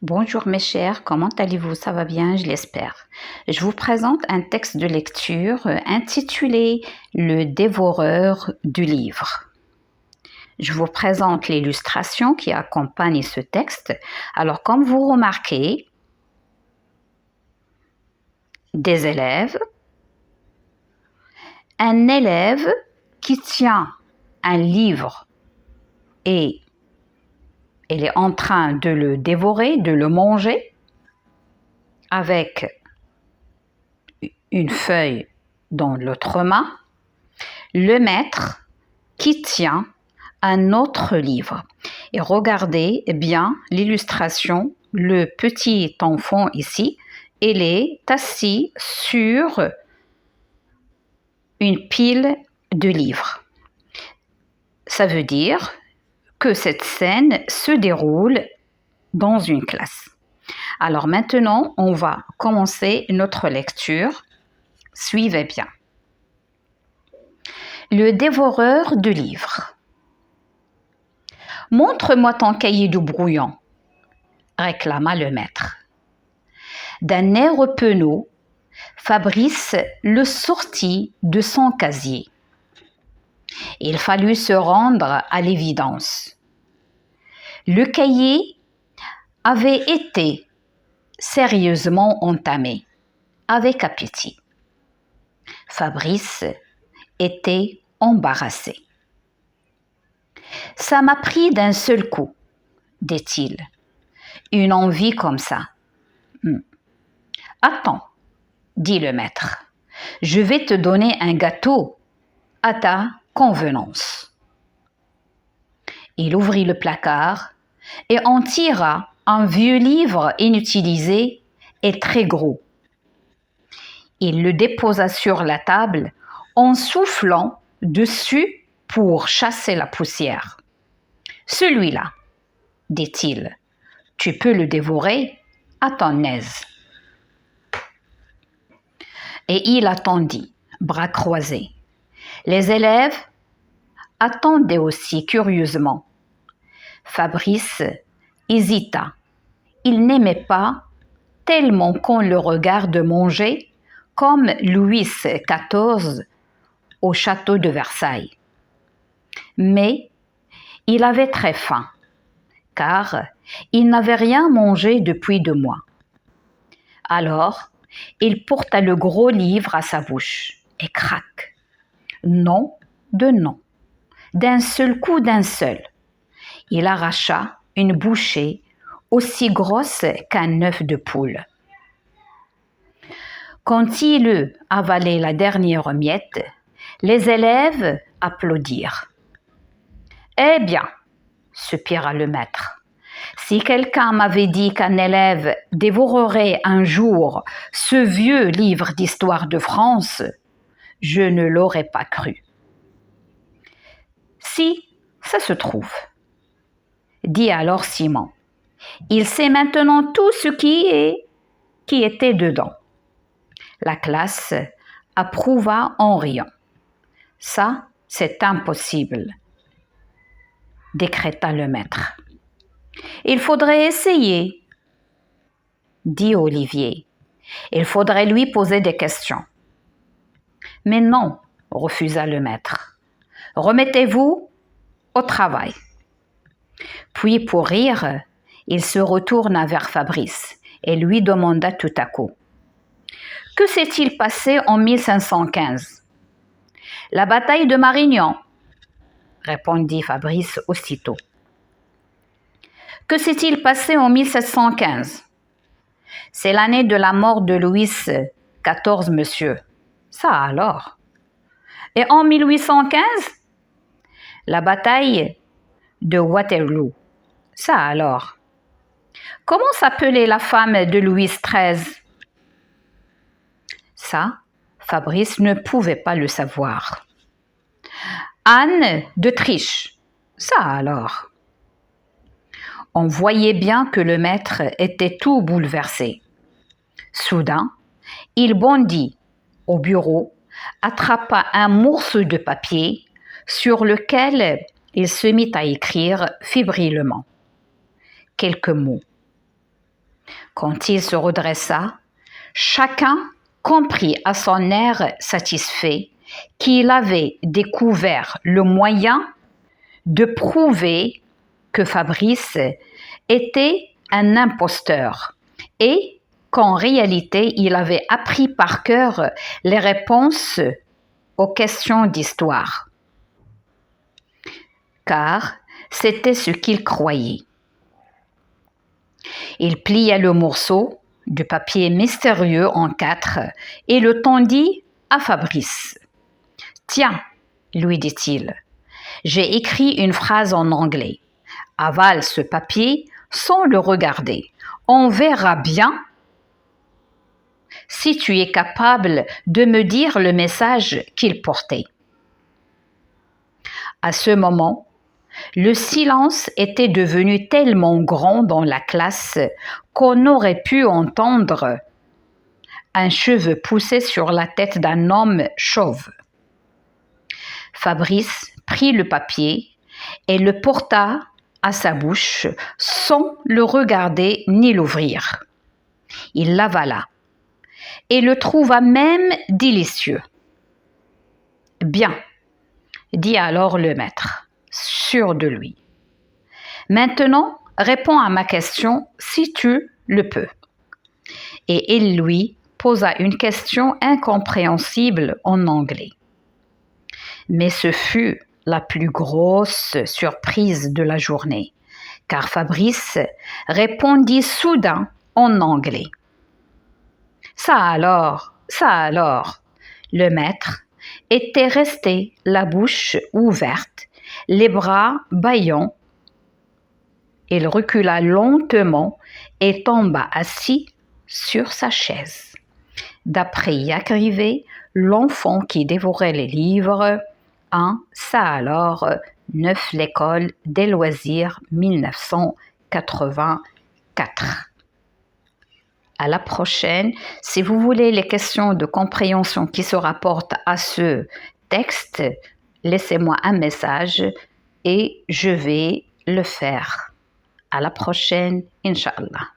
Bonjour mes chers, comment allez-vous? Ça va bien, je l'espère. Je vous présente un texte de lecture intitulé Le dévoreur du livre. Je vous présente l'illustration qui accompagne ce texte. Alors, comme vous remarquez, des élèves, un élève qui tient un livre et il est en train de le dévorer, de le manger, avec une feuille dans l'autre main, le maître qui tient un autre livre. Et regardez bien l'illustration, le petit enfant ici, il est assis sur une pile de livres. Ça veut dire que cette scène se déroule dans une classe. Alors maintenant, on va commencer notre lecture. Suivez bien. Le dévoreur de livres. Montre-moi ton cahier de brouillon, réclama le maître. D'un air penaud, Fabrice le sortit de son casier. Il fallut se rendre à l'évidence. Le cahier avait été sérieusement entamé, avec appétit. Fabrice était embarrassé. « Ça m'a pris d'un seul coup, dit-il. Une envie comme ça. Attends, dit le maître. Je vais te donner un gâteau à ta convenance. Il ouvrit le placard et en tira un vieux livre inutilisé et très gros. Il le déposa sur la table en soufflant dessus pour chasser la poussière. « Celui-là, dit-il, tu peux le dévorer à ton aise. » Et il attendit, bras croisés. Les élèves attendaient aussi curieusement. Fabrice hésita. Il n'aimait pas tellement qu'on le regarde manger comme Louis XIV au château de Versailles. Mais il avait très faim, car il n'avait rien mangé depuis 2 mois. Alors, il porta le gros livre à sa bouche et crac, non de non, d'un seul coup d'un seul. Il arracha une bouchée aussi grosse qu'un œuf de poule. Quand il eut avalé la dernière miette, les élèves applaudirent. « Eh bien, soupira le maître, si quelqu'un m'avait dit qu'un élève dévorerait un jour ce vieux livre d'histoire de France, je ne l'aurais pas cru. »« Si, ça se trouve, » dit alors Simon. « Il sait maintenant tout ce qui était dedans. » La classe approuva en riant. « Ça, c'est impossible, » décréta le maître. « Il faudrait essayer, » dit Olivier. « Il faudrait lui poser des questions. » « Mais non, » refusa le maître. « Remettez-vous au travail. » Puis, pour rire, il se retourna vers Fabrice et lui demanda tout à coup. « Que s'est-il passé en 1515 ?»« La bataille de Marignan, » répondit Fabrice aussitôt. « Que s'est-il passé en 1715 ? C'est l'année de la mort de Louis XIV, monsieur. Ça alors. Et en 1815 ? La bataille de Waterloo. Ça alors. Comment s'appelait la femme de Louis XIII ? Ça, Fabrice ne pouvait pas le savoir. Anne d'Autriche. Ça alors. On voyait bien que le maître était tout bouleversé. Soudain, il bondit au bureau, attrapa un morceau de papier sur lequel il se mit à écrire fébrilement quelques mots. Quand il se redressa, chacun comprit à son air satisfait qu'il avait découvert le moyen de prouver que Fabrice était un imposteur et qu'en réalité, il avait appris par cœur les réponses aux questions d'histoire. Car c'était ce qu'il croyait. Il plia le morceau de papier mystérieux en 4 et le tendit à Fabrice. « Tiens, lui dit-il, j'ai écrit une phrase en anglais. Avale ce papier sans le regarder. On verra bien si tu es capable de me dire le message qu'il portait. » À ce moment, le silence était devenu tellement grand dans la classe qu'on aurait pu entendre un cheveu pousser sur la tête d'un homme chauve. Fabrice prit le papier et le porta à sa bouche sans le regarder ni l'ouvrir. Il l'avala et le trouva même délicieux. « Bien, » dit alors le maître, sûr de lui. « Maintenant, réponds à ma question si tu le peux. » Et il lui posa une question incompréhensible en anglais. Mais ce fut la plus grosse surprise de la journée, car Fabrice répondit soudain en anglais. « Ça alors, le maître était resté la bouche ouverte, les bras bâillants. Il recula lentement et tomba assis sur sa chaise. D'après Yacrivé, l'enfant qui dévorait les livres, 1 Ça alors, 9 L'école des loisirs, 1984. À la prochaine. Si vous voulez les questions de compréhension qui se rapportent à ce texte, laissez-moi un message et je vais le faire. À la prochaine, Inch'Allah.